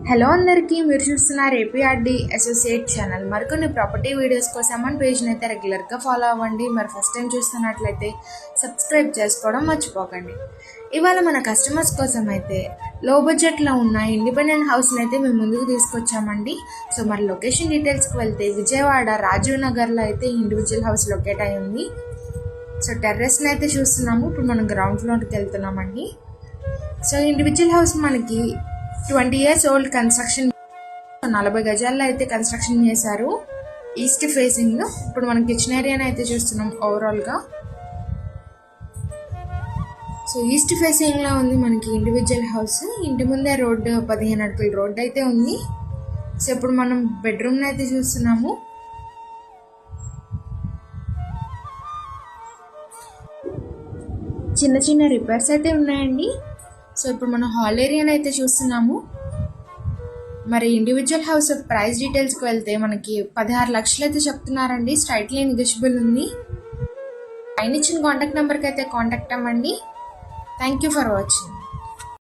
Hello అందరికీ, మీరు చూస్తున్నారు ఏపీఆర్డి అసోసియేట్ ఛానల్. మరికొన్ని ప్రాపర్టీ వీడియోస్ కోసం మన పేజ్ని అయితే రెగ్యులర్గా ఫాలో అవ్వండి. మరి ఫస్ట్ టైం చూస్తున్నట్లయితే సబ్స్క్రైబ్ చేసుకోవడం మర్చిపోకండి. ఇవాళ మన కస్టమర్స్ కోసం అయితే లో బడ్జెట్లో ఉన్న ఇండిపెండెంట్ హౌస్ని అయితే మేము ముందుకు తీసుకొచ్చామండి. సో మరి లొకేషన్ డీటెయిల్స్కి వెళ్తే విజయవాడ రాజీవ్ నగర్లో అయితే ఇండివిజువల్ హౌస్ లొకేట్ అయి ఉంది. సో టెర్రస్ని అయితే చూస్తున్నాము. ఇప్పుడు మనం గ్రౌండ్ ఫ్లోర్కి వెళ్తున్నామండి. సో ఇండివిజువల్ హౌస్ మనకి 20 years ఓల్డ్ కన్స్ట్రక్షన్, 40 గజాల్లో అయితే కన్స్ట్రక్షన్ చేశారు. East facing. ఇప్పుడు మనం కిచెన్ ఏరియాని అయితే చూస్తున్నాం ఓవరాల్గా. సో ఈస్ట్ ఫేసింగ్లో ఉంది మనకి ఇండివిజువల్ హౌస్. ఇంటి ముందే రోడ్డు 15 అడుగుల రోడ్డు అయితే ఉంది. సో ఇప్పుడు మనం బెడ్రూమ్ని అయితే చూస్తున్నాము. చిన్న చిన్న రిపేర్స్ అయితే ఉన్నాయండి. సో ఇప్పుడు మనం హాల్ ఏరియాని అయితే చూస్తున్నాము. మరి ఇండివిజువల్ హౌస్ ప్రైస్ డీటెయిల్స్కి వెళ్తే మనకి 16 లక్షలు అయితే చెప్తున్నారండి. స్ట్రైట్లీ నెగోషియబుల్ ఉంది. పైన ఇచ్చిన కాంటాక్ట్ నెంబర్కి అయితే కాంటాక్ట్ అవ్వండి. Thank you for watching.